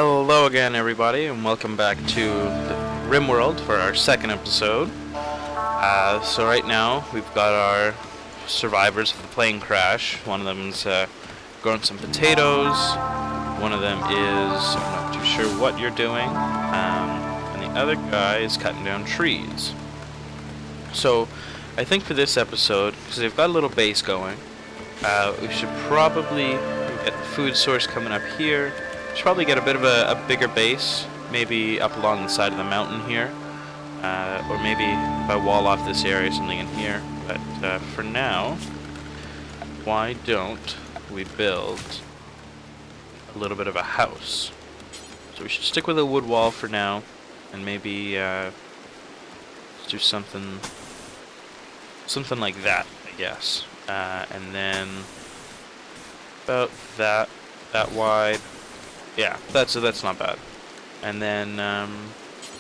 Hello again, everybody, and welcome back to the RimWorld for our second episode. So right now, we've got our survivors of the plane crash. One of them's growing some potatoes. One of them is, I'm not too sure what you're doing. And the other guy is cutting down trees. So I think for this episode, because they've got a little base going, we should probably get the food source coming up here. Should probably get a bit of a bigger base, maybe up along the side of the mountain here, or maybe if I wall off this area, something in here. But for now, why don't we build a little bit of a house? So we should stick with a wood wall for now, and maybe let's do something like that, I guess. And then about that wide. Yeah, that's not bad. And then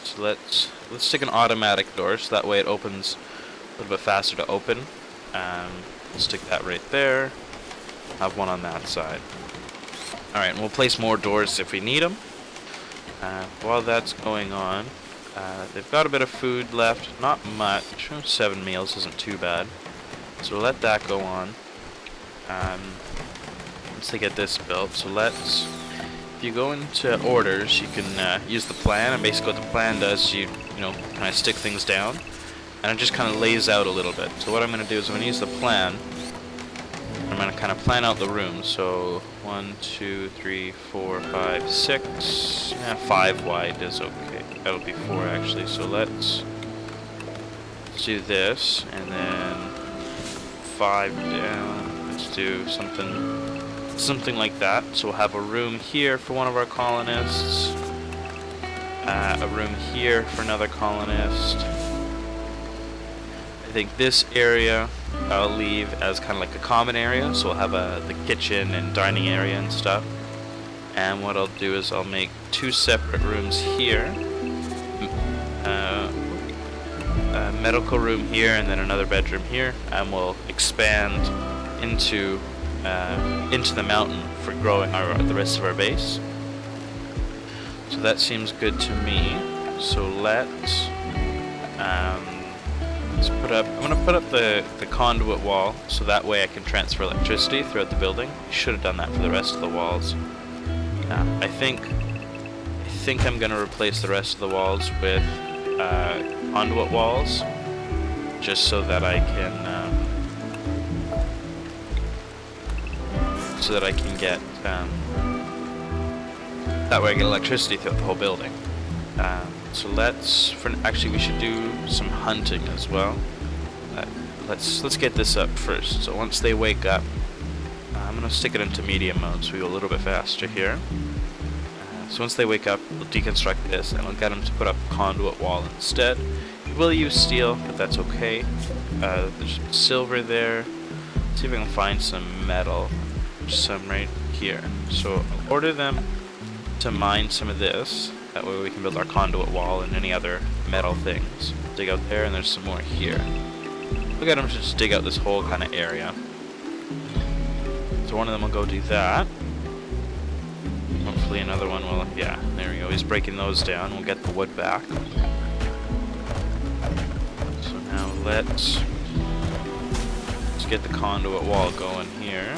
so let's stick an automatic door, so that way it opens a little bit faster to open. We'll stick that right there. Have one on that side. All right, and we'll place more doors if we need them. While that's going on, they've got a bit of food left, not much. 7 meals isn't too bad, so we'll let that go on. Once they get this built, so let's. If you go into orders, you can use the plan, and basically what the plan does, you kind of stick things down, and it just kind of lays out a little bit. So what I'm going to do is I'm going to use the plan. I'm going to kind of plan out the rooms. So 1, 2, 3, 4, 5, 6. Yeah, 5 wide is okay. That'll be 4 actually. So let's do this, and then 5 down. Let's do something like that. So we'll have a room here for one of our colonists, a room here for another colonist. I think this area I'll leave as kind of like a common area, so we'll have the kitchen and dining area and stuff. And what I'll do is I'll make 2 separate rooms here, a medical room here and then another bedroom here, and we'll expand into the mountain for growing the rest of our base. So that seems good to me. So let's put up. I'm gonna put up the conduit wall, so that way I can transfer electricity throughout the building. Should have done that for the rest of the walls. I think I'm gonna replace the rest of the walls with conduit walls, just so that I can. Get that way I get electricity throughout the whole building. So actually we should do some hunting as well. Let's get this up first. So once they wake up, I'm gonna stick it into medium mode so we go a little bit faster here. So once they wake up, we'll deconstruct this and I'll get them to put up a conduit wall instead. We will use steel, but that's okay. There's silver there. Let's see if I can find some metal. Some right here. So I'll order them to mine some of this. That way we can build our conduit wall and any other metal things. Dig out there, and there's some more here. Look at them just dig out this whole kind of area. So one of them will go do that. Hopefully another one will, yeah, there we go. He's breaking those down. We'll get the wood back. So now let's get the conduit wall going here.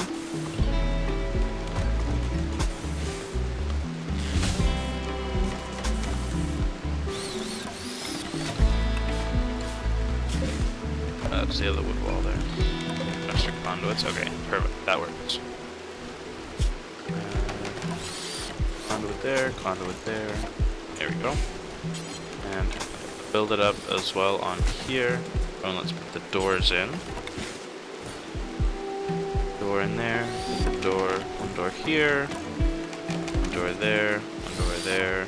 That's the other wood wall there. Extra conduits. Okay, perfect. That works. Conduit there, conduit there. There we go. And build it up as well on here. And let's put the doors in. Door in there. Put the door. One door here. One door there. One door there.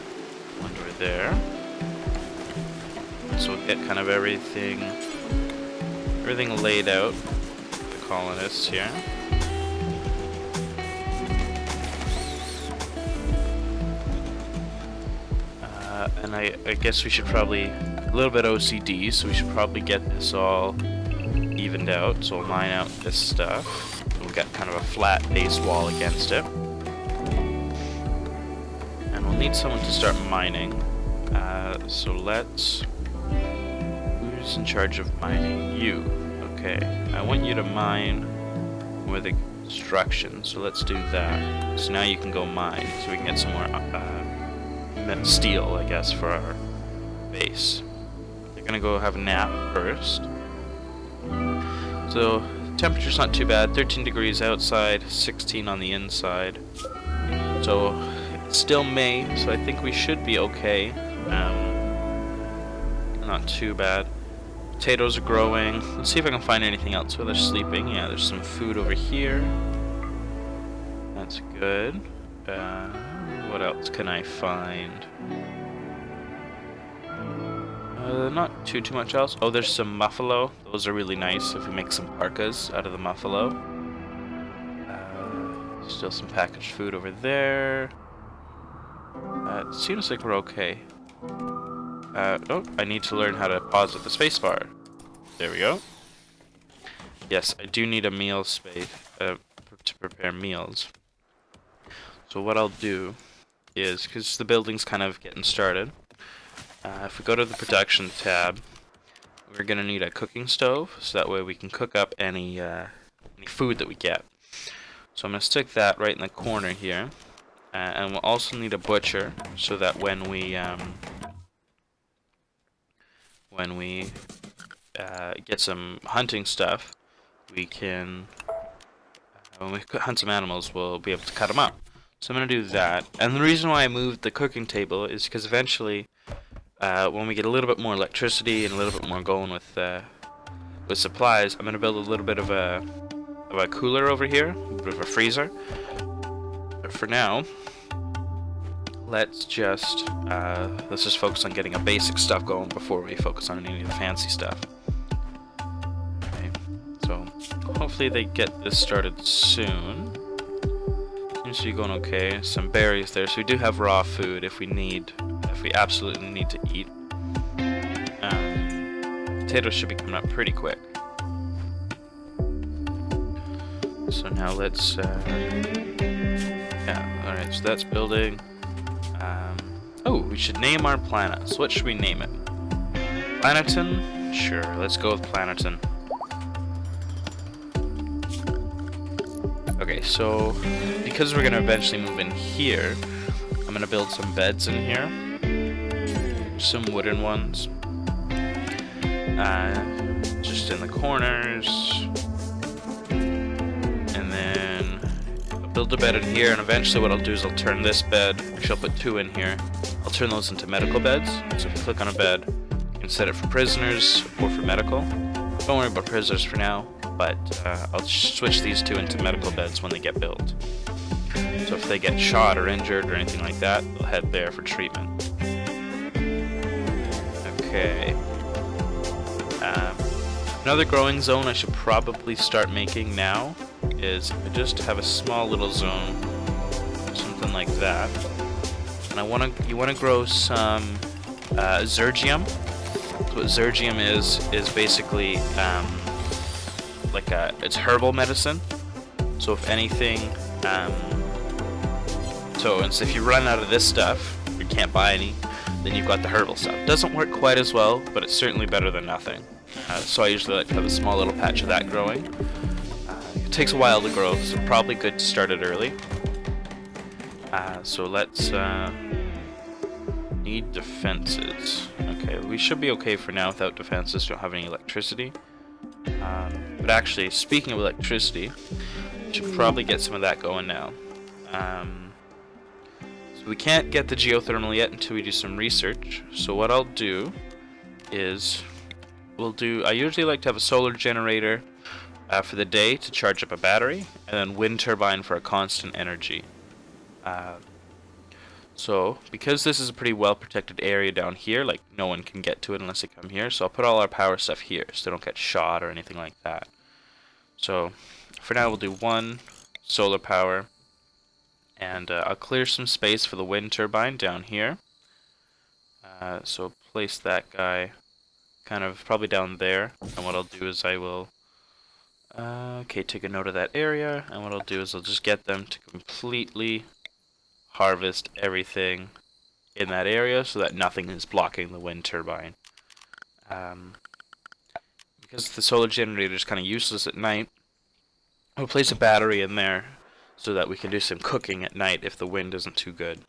One door there. So we'll get kind of everything laid out for the colonists here. And I guess we should probably, a little bit OCD, so we should probably get this all evened out. So we'll mine out this stuff. We'll get kind of a flat base wall against it. And And we'll need someone to start mining. So let's... Who's in charge of mining? You. Okay. I want you to mine with extraction, so let's do that. So now you can go mine, so we can get some more steel, I guess, for our base. You're gonna go have a nap first. So, temperature's not too bad. 13 degrees outside, 16 on the inside. So, it's still May, so I think we should be okay. Not too bad. Potatoes are growing. Let's see if I can find anything else while they're sleeping. Yeah, there's some food over here. That's good. What else can I find? Not too much else. Oh, there's some muffalo. Those are really nice if we make some parkas out of the muffalo. Still some packaged food over there. It seems like we're okay. Oh, I need to learn how to pause at the spacebar. There we go. Yes, I do need a meal space to prepare meals. So what I'll do is, because the building's kind of getting started, if we go to the production tab, we're going to need a cooking stove, so that way we can cook up any food that we get. So I'm going to stick that right in the corner here, and we'll also need a butcher, so that when we get some hunting stuff, we can, when we hunt some animals, we'll be able to cut them up. So I'm going to do that. And the reason why I moved the cooking table is because eventually, when we get a little bit more electricity and a little bit more going with supplies, I'm going to build a little bit of a cooler over here, a bit of a freezer. But for now, let's just focus on getting a basic stuff going before we focus on any of the fancy stuff. Okay, so hopefully they get this started soon. Seems to be going okay. Some berries there, so we do have raw food if we absolutely need to eat. Potatoes should be coming up pretty quick. So now let's yeah, alright, so that's building. Oh, we should name our planet. So what should we name it? Planeton? Sure, let's go with Planeton. Okay, so because we're going to eventually move in here, I'm going to build some beds in here. Some wooden ones. Just in the corners. And then I'll build a bed in here, and eventually what I'll do is I'll turn this bed, actually I'll put two in here. I'll turn those into medical beds. So if you click on a bed, you can set it for prisoners or for medical. Don't worry about prisoners for now, but I'll switch these two into medical beds when they get built. So if they get shot or injured or anything like that, they'll head there for treatment. Okay. Another growing zone I should probably start making now is I just have a small little zone, something like that. And you wanna grow some zergium. So what zergium is basically it's herbal medicine. So if anything, so if you run out of this stuff, you can't buy any, then you've got the herbal stuff. Doesn't work quite as well, but it's certainly better than nothing. So I usually like to have a small little patch of that growing. It takes a while to grow, so probably good to start it early. So let's need defenses. Okay, we should be okay for now without defenses. Don't have any electricity. But actually, speaking of electricity, we should probably get some of that going now. So we can't get the geothermal yet until we do some research. So what I'll do is I usually like to have a solar generator for the day to charge up a battery, and then wind turbine for a constant energy. So because this is a pretty well protected area down here, like no one can get to it unless they come here, so I'll put all our power stuff here so they don't get shot or anything like that. So for now we'll do one solar power, and I'll clear some space for the wind turbine down here. So place that guy kind of probably down there, and what I'll do is I will take a note of that area, and what I'll do is I'll just get them to completely harvest everything in that area so that nothing is blocking the wind turbine. Because the solar generator is kind of useless at night, we'll place a battery in there so that we can do some cooking at night if the wind isn't too good.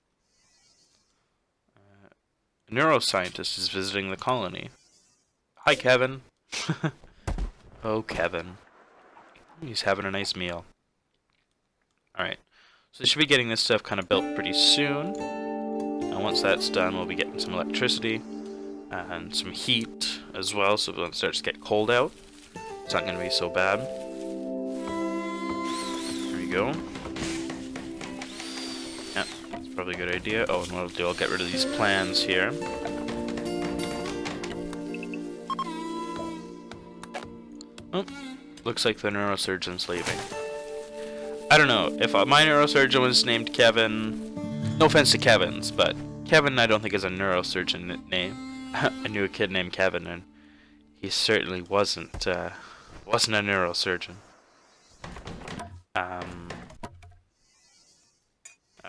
A neuroscientist is visiting the colony. Hi, Kevin. Oh, Kevin. He's having a nice meal. Alright, so we should be getting this stuff kind of built pretty soon. And once that's done, we'll be getting some electricity and some heat as well, so when it starts to get cold out, it's not going to be so bad. There we go. Yeah, that's probably a good idea. Oh, and what I'll do, I'll get rid of these plans here. Oh, looks like the neurosurgeon's leaving. I don't know, if my neurosurgeon was named Kevin, no offense to Kevin's, but Kevin I don't think is a neurosurgeon name. I knew a kid named Kevin, and he certainly wasn't a neurosurgeon.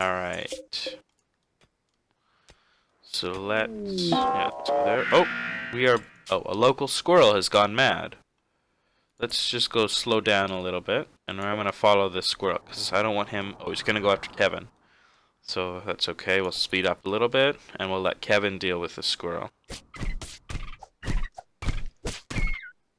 Alright. So let's go there. Oh, a local squirrel has gone mad. Let's just go slow down a little bit, and I'm going to follow this squirrel, because I don't want him... Oh, he's going to go after Kevin. So that's okay, we'll speed up a little bit, and we'll let Kevin deal with the squirrel.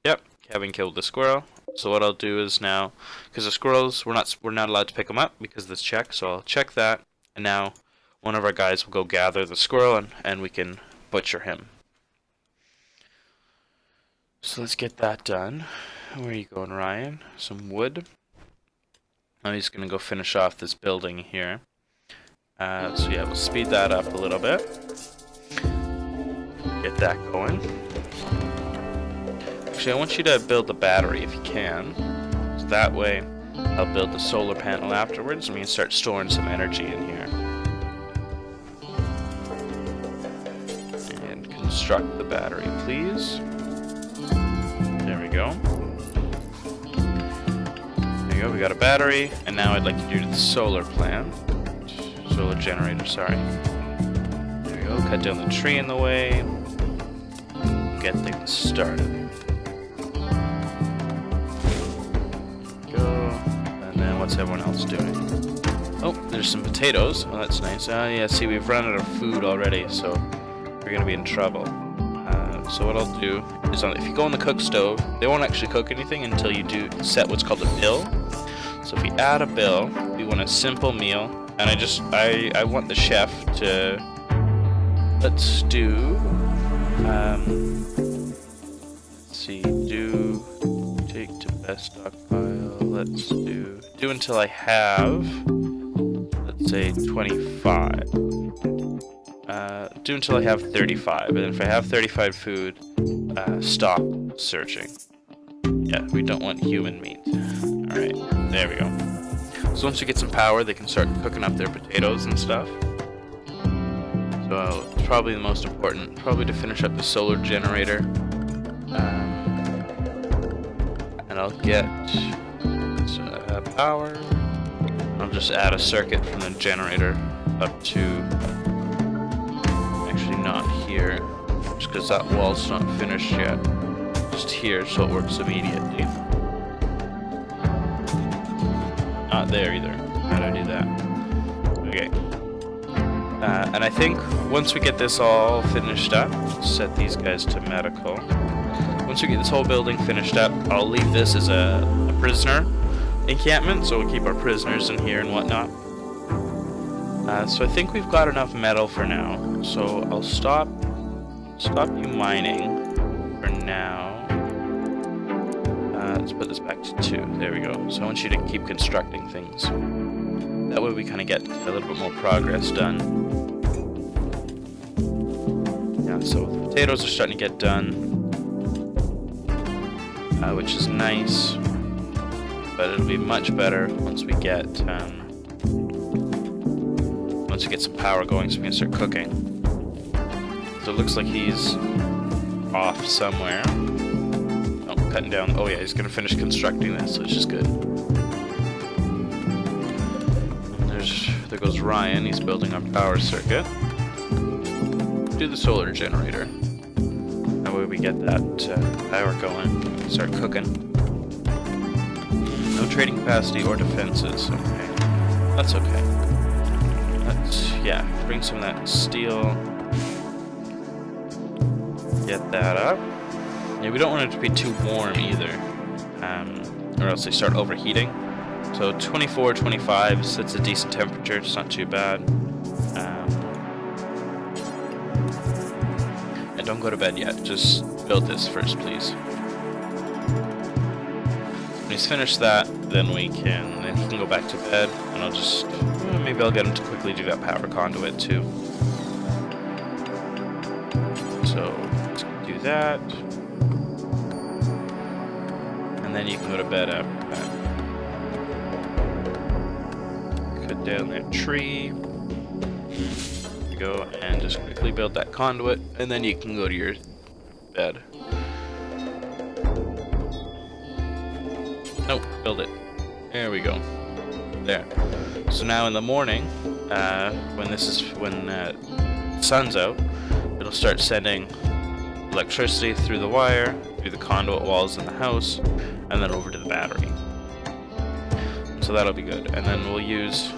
Yep, Kevin killed the squirrel. So what I'll do is now, because the squirrels, we're not allowed to pick them up because of this check, so I'll check that, and now one of our guys will go gather the squirrel, and we can butcher him. So let's get that done. Where are you going, Ryan? Some wood. Now he's going to go finish off this building here. So yeah, we'll speed that up a little bit. Get that going. Actually, I want you to build the battery if you can. So that way, I'll build the solar panel afterwards, and we can start storing some energy in here. And construct the battery, please. There we go. There you go, we got a battery, and now I'd like to do the solar plant. Solar generator, sorry. There we go, cut down the tree in the way. Get things started. There we go. And then what's everyone else doing? Oh, there's some potatoes. Oh, that's nice. Yeah, see, we've run out of food already, so we're gonna be in trouble. So what I'll do is, if you go on the cook stove, they won't actually cook anything until you do set what's called a bill. So if we add a bill, we want a simple meal, and I want the chef to, let's do, let's see, take to best stockpile, let's do until I have, let's say 25. Do until I have 35, and if I have 35 food, stop searching. Yeah, we don't want human meat. Alright, there we go. So once we get some power, they can start cooking up their potatoes and stuff. So it's probably the most important, probably to finish up the solar generator. And I'll get power. I'll just add a circuit from the generator up to... not here, just because that wall's not finished yet. Just here, so it works immediately. Not there either. How do I do that? Okay. And I think once we get this all finished up, set these guys to medical. Once we get this whole building finished up, I'll leave this as a prisoner encampment, so we'll keep our prisoners in here and whatnot. So I think we've got enough metal for now, so I'll stop you mining for now. Let's put this back to 2. There we go. So I want you to keep constructing things. That way we kind of get a little bit more progress done. Yeah, so the potatoes are starting to get done, which is nice, but it'll be much better once we get some power going, so we can start cooking. So it looks like he's off somewhere. Oh, cutting down. Oh yeah, he's gonna finish constructing this, which is good. And there's There goes Ryan. He's building our power circuit. Do the solar generator. That way we get that power going. Start cooking. No trading capacity or defenses. Okay. That's okay. Let's, yeah, bring some of that steel. Get that up. Yeah, we don't want it to be too warm either. Or else they start overheating. So 24, 25, so it's a decent temperature. It's not too bad. And don't go to bed yet. Just build this first, please. When he's finished that, then he can go back to bed, and I'll just maybe I'll get him to quickly do that power conduit too. So let's do that, and then you can go to bed after that. Cut down that tree. There we go, and just quickly build that conduit, and then you can go to your bed. Nope, build it. There we go. There. So now in the morning, when the sun's out, it'll start sending electricity through the wire, through the conduit walls in the house, and then over to the battery. So that'll be good. And then we'll use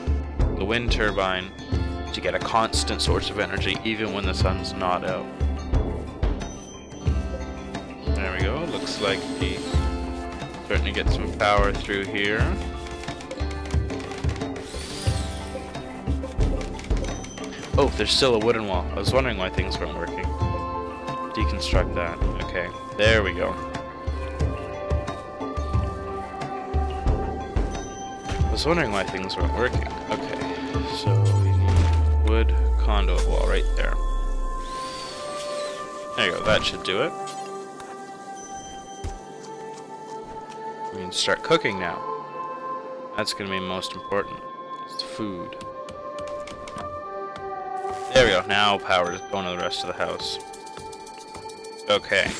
the wind turbine to get a constant source of energy even when the sun's not out. There we go. Looks like the starting to get some power through here. Oh, there's still a wooden wall. I was wondering why things weren't working. Deconstruct that. Okay, there we go. I was wondering why things weren't working. Okay, so we need wood conduit wall right there. There you go, that should do it. We can start cooking now. That's going to be most important. It's food. There we go. Now power is going to the rest of the house. Okay.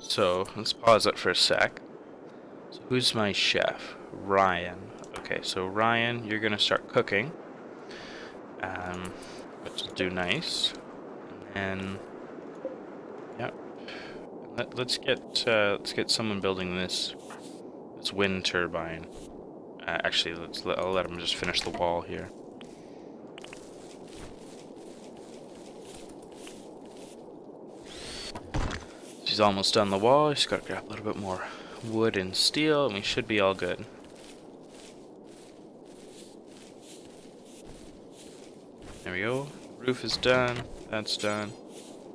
So let's pause it for a sec. So who's my chef? Ryan. Okay, so Ryan, you're going to start cooking. Which will do nice. And yep. Let's get someone building this wind turbine. Actually, I'll let him just finish the wall here. He's almost done the wall. Just gotta grab a little bit more wood and steel, and we should be all good. There we go. Roof is done. That's done.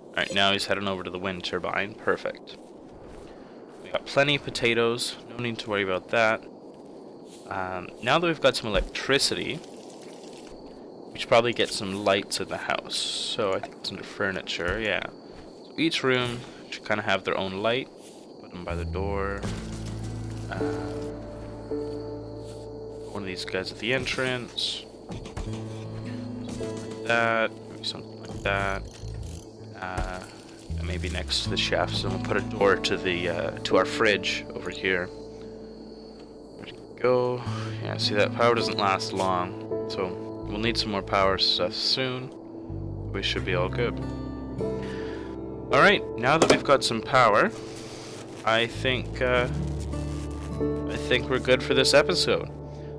Alright, now he's heading over to the wind turbine. Perfect. We got plenty of potatoes. No need to worry about that. Now that we've got some electricity, we should probably get some lights in the house. So I think it's under furniture, yeah. So each room should kind of have their own light. Put them by the door. One of these guys at the entrance. Something like that. Maybe something like that. And maybe next to the chef. So we'll put a door to the to our fridge over here. There we go. Yeah, see, that power doesn't last long, so we'll need some more power stuff soon. We should be all good. Alright, now that we've got some power, I think we're good for this episode.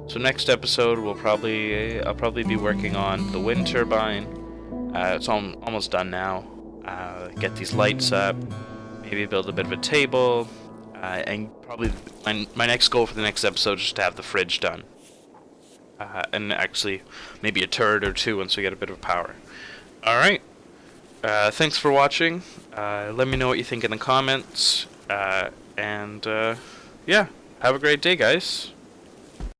So next episode I'll probably be working on the wind turbine. It's almost done now. Get these lights up, maybe build a bit of a table, and probably my next goal for the next episode is just to have the fridge done. And actually maybe a turret or two once we get a bit of power. Alright. Thanks for watching. Let me know what you think in the comments. And yeah, have a great day, guys.